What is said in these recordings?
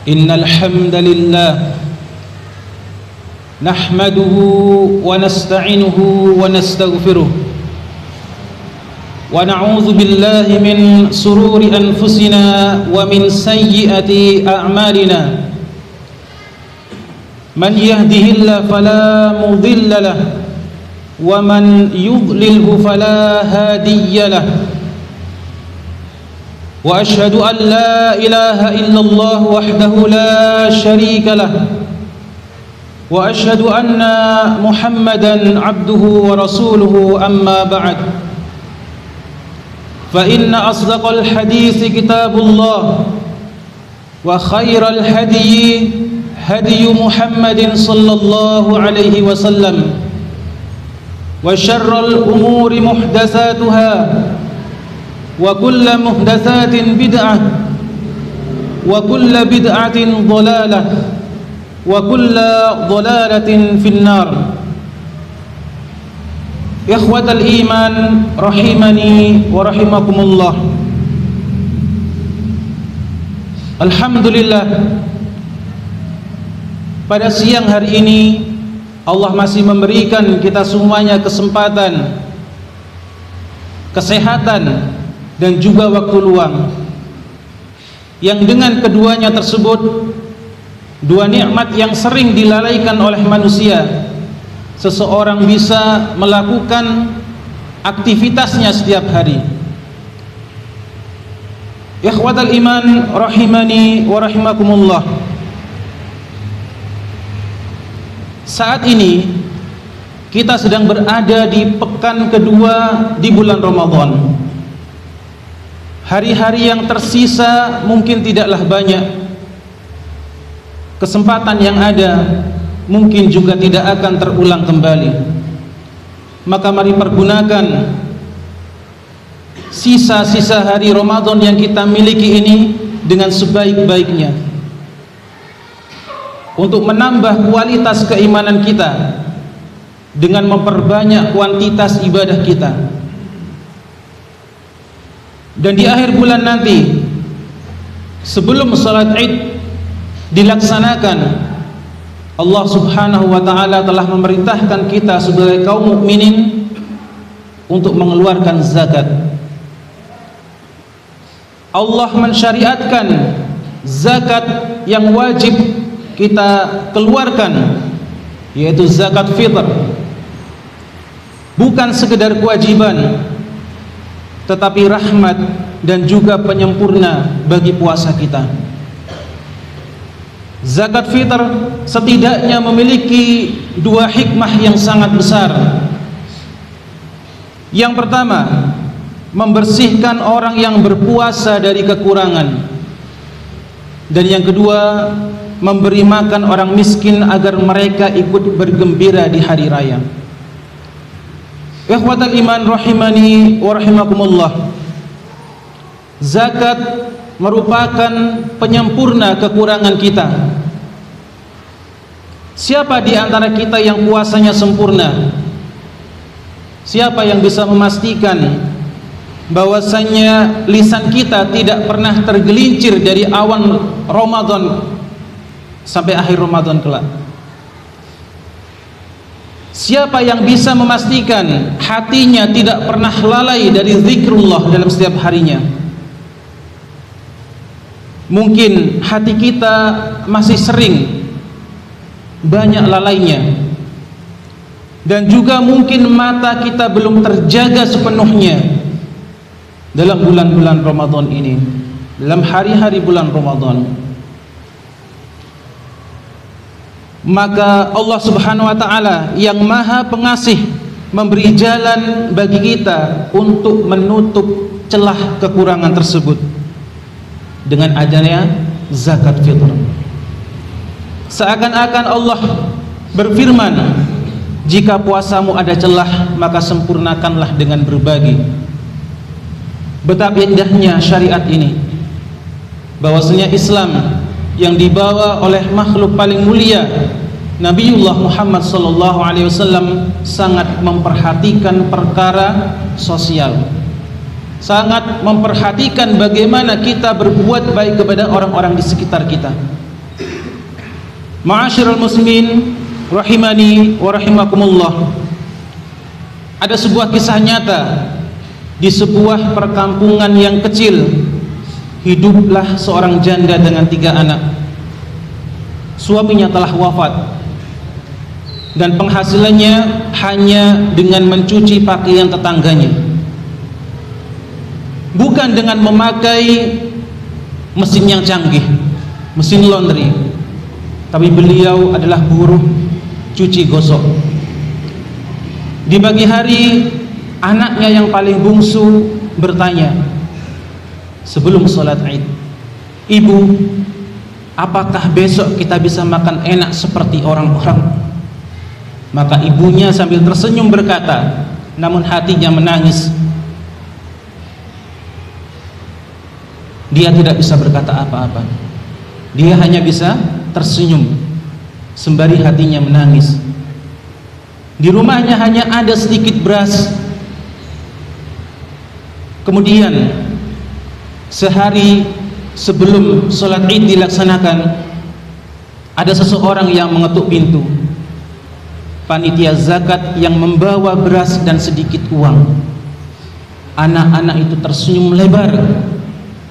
إن الحمد لله نحمده ونستعينه ونستغفره ونعوذ بالله من شرور أنفسنا ومن سيئات أعمالنا من يهده الله فلا مضل له ومن يضلله فلا هادي له وأشهد أن لا إله إلا الله وحده لا شريك له وأشهد أن محمدا عبده ورسوله أما بعد فإن أصدق الحديث كتاب الله وخير الهدي هدي محمد صلى الله عليه وسلم وشر الأمور محدثاتها وكل محدثات بدعة وكل بدعة ضلالة وكل ضلالة في النار. إخوة الإيمان rahimani wa rahimakumullah. Alhamdulillah, pada siang hari ini Allah masih memberikan kita semuanya kesempatan, kesehatan, dan juga waktu luang, yang dengan keduanya tersebut, dua nikmat yang sering dilalaikan oleh manusia, seseorang bisa melakukan aktivitasnya setiap hari. Ikhwatal iman rahimani wa rahimakumullah. Saat ini kita sedang berada di pekan kedua di bulan Ramadan. Hari-hari yang tersisa mungkin tidaklah banyak. Kesempatan yang ada mungkin juga tidak akan terulang kembali. Maka mari pergunakan sisa-sisa hari Ramadan yang kita miliki ini dengan sebaik-baiknya untuk menambah kualitas keimanan kita dengan memperbanyak kuantitas ibadah kita. Dan di akhir bulan nanti, sebelum salat Id dilaksanakan, Allah Subhanahu wa ta'ala telah memerintahkan kita sebagai kaum mukminin untuk mengeluarkan zakat. Allah mensyariatkan zakat yang wajib kita keluarkan, yaitu zakat fitr. Bukan sekedar kewajiban, tetapi rahmat dan juga penyempurna bagi puasa kita. Zakat fitr setidaknya memiliki dua hikmah yang sangat besar. Yang pertama, membersihkan orang yang berpuasa dari kekurangan. Dan yang kedua, memberi makan orang miskin agar mereka ikut bergembira di hari raya. Ikhwatal iman rahimani wa rahimakumullah. Zakat merupakan penyempurna kekurangan kita. Siapa di antara kita yang puasanya sempurna? Siapa yang bisa memastikan bahwasanya lisan kita tidak pernah tergelincir dari awan Ramadan sampai akhir Ramadan kelak? Siapa yang bisa memastikan hatinya tidak pernah lalai dari zikrullah dalam setiap harinya? Mungkin hati kita masih sering banyak lalainya, dan juga mungkin mata kita belum terjaga sepenuhnya dalam bulan-bulan Ramadan ini, dalam hari-hari bulan Ramadan. Maka Allah Subhanahu wa ta'ala yang maha pengasih memberi jalan bagi kita untuk menutup celah kekurangan tersebut dengan adanya zakat fitr. Seakan-akan Allah berfirman, jika puasamu ada celah, maka sempurnakanlah dengan berbagi. Betapa indahnya syariat ini, bahwasanya Islam yang dibawa oleh makhluk paling mulia Nabiullah Muhammad sallallahu alaihi wasallam sangat memperhatikan perkara sosial, sangat memperhatikan bagaimana kita berbuat baik kepada orang-orang di sekitar kita. Ma'asyiral muslimin rahimani wa rahimakumullah. Ada sebuah kisah nyata di sebuah perkampungan yang kecil. Hiduplah seorang janda dengan 3 anak. Suaminya telah wafat dan penghasilannya hanya dengan mencuci pakaian tetangganya, bukan dengan memakai mesin yang canggih, mesin laundry, tapi beliau adalah buruh cuci gosok. Di pagi hari, anaknya yang paling bungsu bertanya sebelum sholat Id, "Ibu, apakah besok kita bisa makan enak seperti orang-orang?" Maka ibunya sambil tersenyum berkata, namun hatinya menangis. Dia tidak bisa berkata apa-apa. Dia hanya bisa tersenyum sembari hatinya menangis. Di rumahnya hanya ada sedikit beras. Kemudian sehari sebelum sholat Id dilaksanakan, ada seseorang yang mengetuk pintu. Panitia zakat yang membawa beras dan sedikit uang. Anak-anak itu tersenyum lebar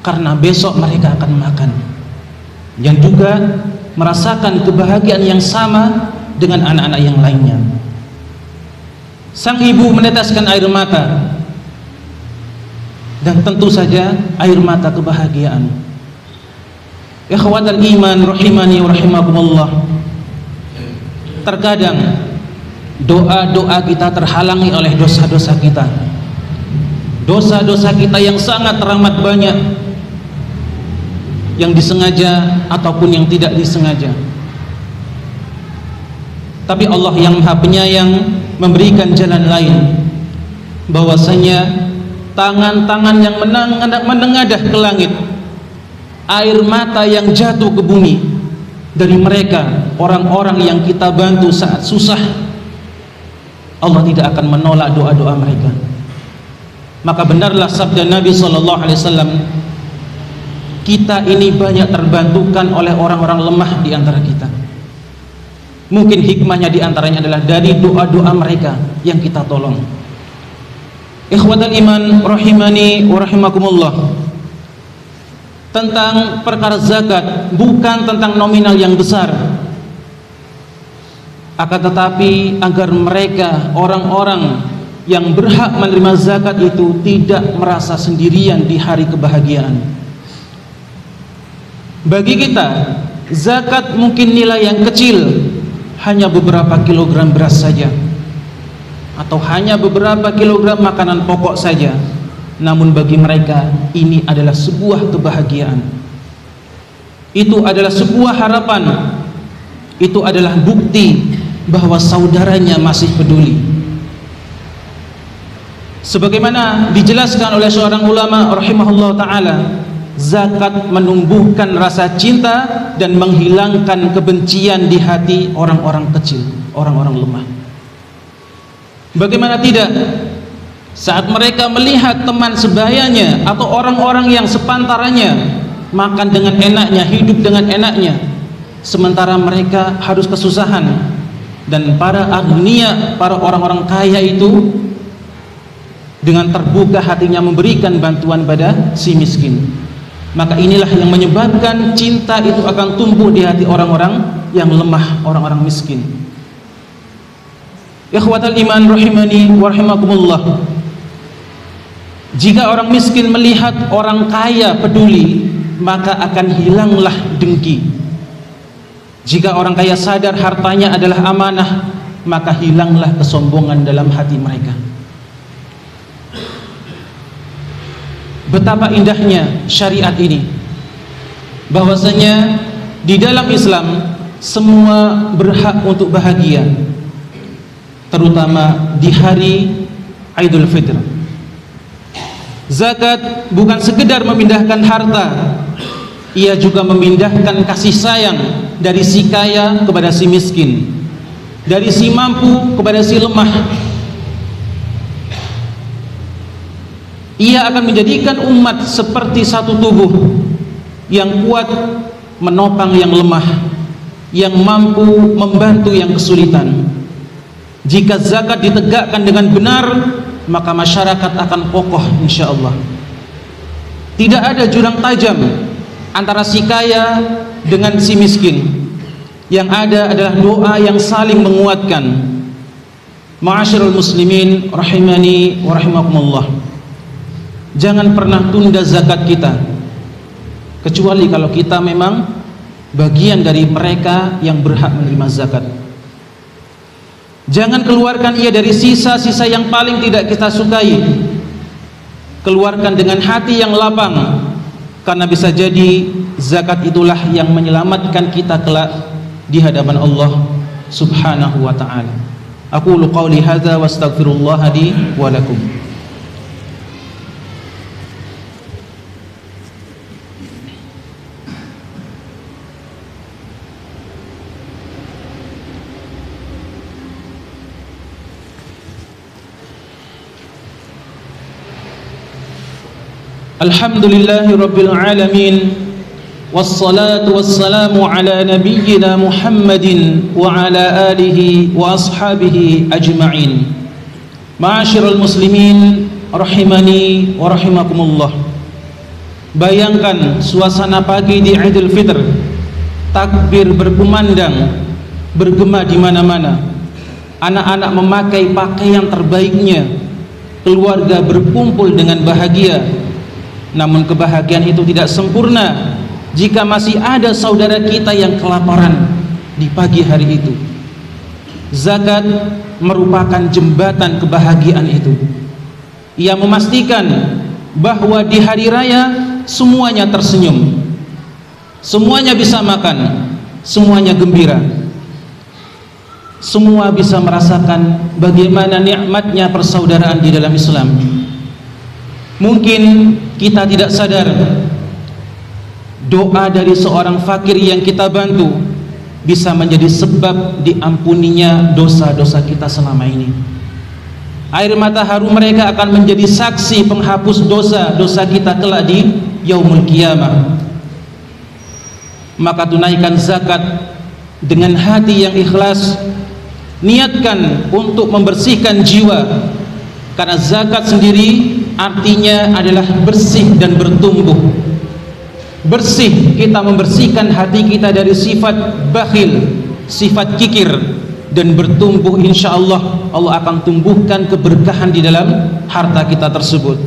karena besok mereka akan makan, yang juga merasakan kebahagiaan yang sama dengan anak-anak yang lainnya. Sang ibu meneteskan air mata, dan tentu saja air mata kebahagiaan. Ikhwatal iman rahimani wa rahimakumullah. Terkadang doa-doa kita terhalangi oleh dosa-dosa kita. Dosa-dosa kita yang sangat teramat banyak, yang disengaja ataupun yang tidak disengaja. Tapi Allah yang Maha Penyayang memberikan jalan lain, bahwasanya tangan-tangan yang menengadah ke langit, air mata yang jatuh ke bumi dari mereka, orang-orang yang kita bantu saat susah, Allah tidak akan menolak doa-doa mereka. Maka benarlah sabda Nabi SAW, kita ini banyak terbantukan oleh orang-orang lemah di antara kita. Mungkin hikmahnya di antaranya adalah dari doa-doa mereka yang kita tolong. Ikhwatal iman rahimani wa rahimakumullah. Tentang perkara zakat, bukan tentang nominal yang besar, akan tetapi agar mereka, orang-orang yang berhak menerima zakat itu tidak merasa sendirian di hari kebahagiaan. Bagi kita, zakat mungkin nilai yang kecil, hanya beberapa kilogram beras saja, atau hanya beberapa kilogram makanan pokok saja. Namun bagi mereka ini adalah sebuah kebahagiaan. Itu adalah sebuah harapan. Itu adalah bukti bahwa saudaranya masih peduli. Sebagaimana dijelaskan oleh seorang ulama rahimahullah ta'ala, zakat menumbuhkan rasa cinta dan menghilangkan kebencian di hati orang-orang kecil, orang-orang lemah. Bagaimana tidak, saat mereka melihat teman sebayanya atau orang-orang yang sepantarannya makan dengan enaknya, hidup dengan enaknya, sementara mereka harus kesusahan, dan para agniya, para orang-orang kaya itu dengan terbuka hatinya memberikan bantuan pada si miskin, maka inilah yang menyebabkan cinta itu akan tumbuh di hati orang-orang yang lemah, orang-orang miskin. Ikhwatal iman rahimani wa rahimakumullah. Jika orang miskin melihat orang kaya peduli, maka akan hilanglah dengki. Jika orang kaya sadar hartanya adalah amanah, maka hilanglah kesombongan dalam hati mereka. Betapa indahnya syariat ini, bahwasanya di dalam Islam semua berhak untuk bahagia, terutama di hari Idul Fitr. Zakat bukan sekedar memindahkan harta, ia juga memindahkan kasih sayang dari si kaya kepada si miskin, dari si mampu kepada si lemah. Ia akan menjadikan umat seperti satu tubuh yang kuat menopang yang lemah, yang mampu membantu yang kesulitan. Jika zakat ditegakkan dengan benar, maka masyarakat akan kokoh insyaallah. Tidak ada jurang tajam antara si kaya dengan si miskin. Yang ada adalah doa yang saling menguatkan. Ma'asyiral muslimin rahimani wa rahimakumullah. Jangan pernah tunda zakat kita, kecuali kalau kita memang bagian dari mereka yang berhak menerima zakat. Jangan keluarkan ia dari sisa-sisa yang paling tidak kita sukai. Keluarkan dengan hati yang lapang, karena bisa jadi zakat itulah yang menyelamatkan kita kelak di hadapan Allah Subhanahu wa ta'ala. Aqulu qawli hadza wa astaghfirullah li wa lakum. Alhamdulillahi rabbil alamin, wassalatu wassalamu ala nabiyyina Muhammadin wa ala alihi wa ashabihi ajma'in. Ma'asyiral muslimin rahimani wa rahimakumullah. Bayangkan suasana pagi di Idul Fitr, takbir berkumandang, bergema di mana-mana. Anak-anak memakai pakaian terbaiknya, keluarga berkumpul dengan bahagia. Namun kebahagiaan itu tidak sempurna jika masih ada saudara kita yang kelaparan di pagi hari itu. Zakat merupakan jembatan kebahagiaan itu. Ia memastikan bahwa di hari raya semuanya tersenyum, semuanya bisa makan, semuanya gembira, semua bisa merasakan bagaimana nikmatnya persaudaraan di dalam Islam. Mungkin kita tidak sadar, doa dari seorang fakir yang kita bantu bisa menjadi sebab diampuninya dosa-dosa kita selama ini. Air mata haru mereka akan menjadi saksi penghapus dosa-dosa kita kelak di yaumul qiyamah. Maka tunaikan zakat dengan hati yang ikhlas, niatkan untuk membersihkan jiwa, karena zakat sendiri artinya adalah bersih dan bertumbuh. Bersih, kita membersihkan hati kita dari sifat bakhil, sifat kikir, dan bertumbuh insyaallah Allah akan tumbuhkan keberkahan di dalam harta kita tersebut.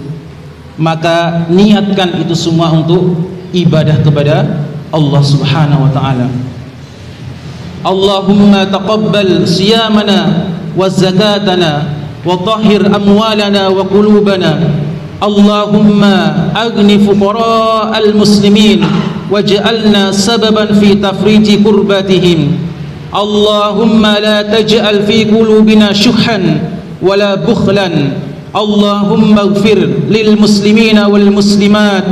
Maka niatkan itu semua untuk ibadah kepada Allah Subhanahu wa ta'ala. Allahumma taqabbal siyamana wa zakatana wa tahhir amwalana wa qulubana. Allahumma agni fuqara al-muslimin waj'alna sababan fi tafriji kurbatihim. Allahumma la taj'al fi qulubina syuhan wala bukhlan. Allahumma ighfir lil muslimina wal muslimat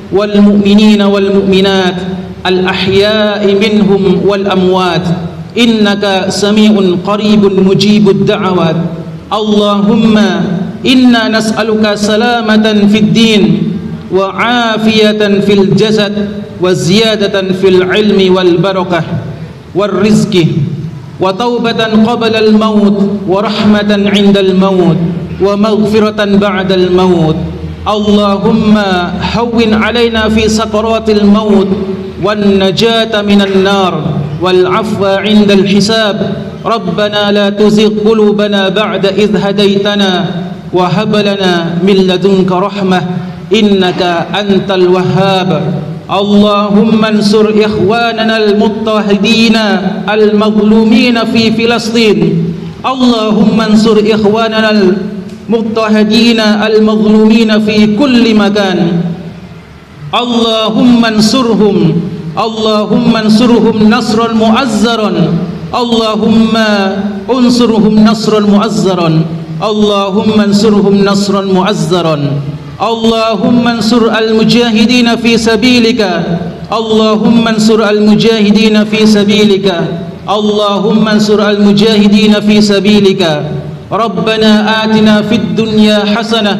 wal mu'minina wal mu'minat al ahya'i minhum wal amwat innaka sami'un qaribun mujibud da'awat. Allahumma inna nas'aluka salamatan fid din wa afiyatan fil jasad wa ziyadatan fil ilmi wal barakah wal rizqi wa taubatan qabla al maut wa rahmatan 'inda al maut wa maghfiratan ba'da al maut. Allahumma hawwin 'alaina fi sakaratil maut wan najata minan nar wal 'afwa 'inda al hisab. Rabbana la tuzigh qulubana ba'da idh hadaitana wa hab lana min ladunka rahmah innaka antal wahhab. Allahumma ansur ikhwanana al-muttahidina al-mazlumina fi Filastin. Allahumma ansur ikhwanana al-muttahidina al-mazlumina fi kulli makan. Allahumma ansurhum nasran mu'azzaran. Allahumma unsurhum nasran mu'azzaran. Allahumma ansurhum nasran mu'azzaran. Allahumma ansur al-mujahidina fi sabilika. Allahumma ansur al-mujahidina fi sabilika. Allahumma ansur al-mujahidina fi sabilika. Rabbana atina fid dunya hasanah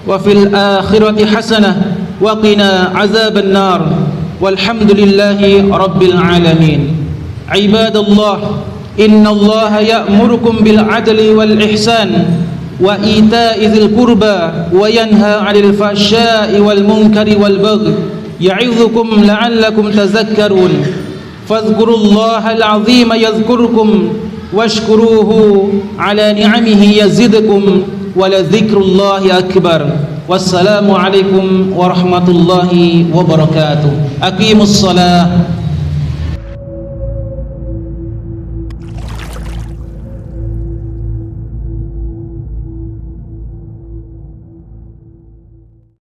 wa fil akhirati hasanah wa qina azaban nar. Walhamdulillahi rabbil alamin. Ibadallah, innallaha ya'murukum bil adli wal ihsan wa ita'i dzil qurba wa yanha 'anil fahsya'i wal munkari wal baghi ya'idzukum la'allakum tadhakkarun. Fadhkurullaha al-'azima yadhkurkum washkuruhu 'ala ni'amihi yazidkum wa la dzikrullahi akbar. Wassalamu alaikum warahmatullahi wabarakatuh. Aqimus shalah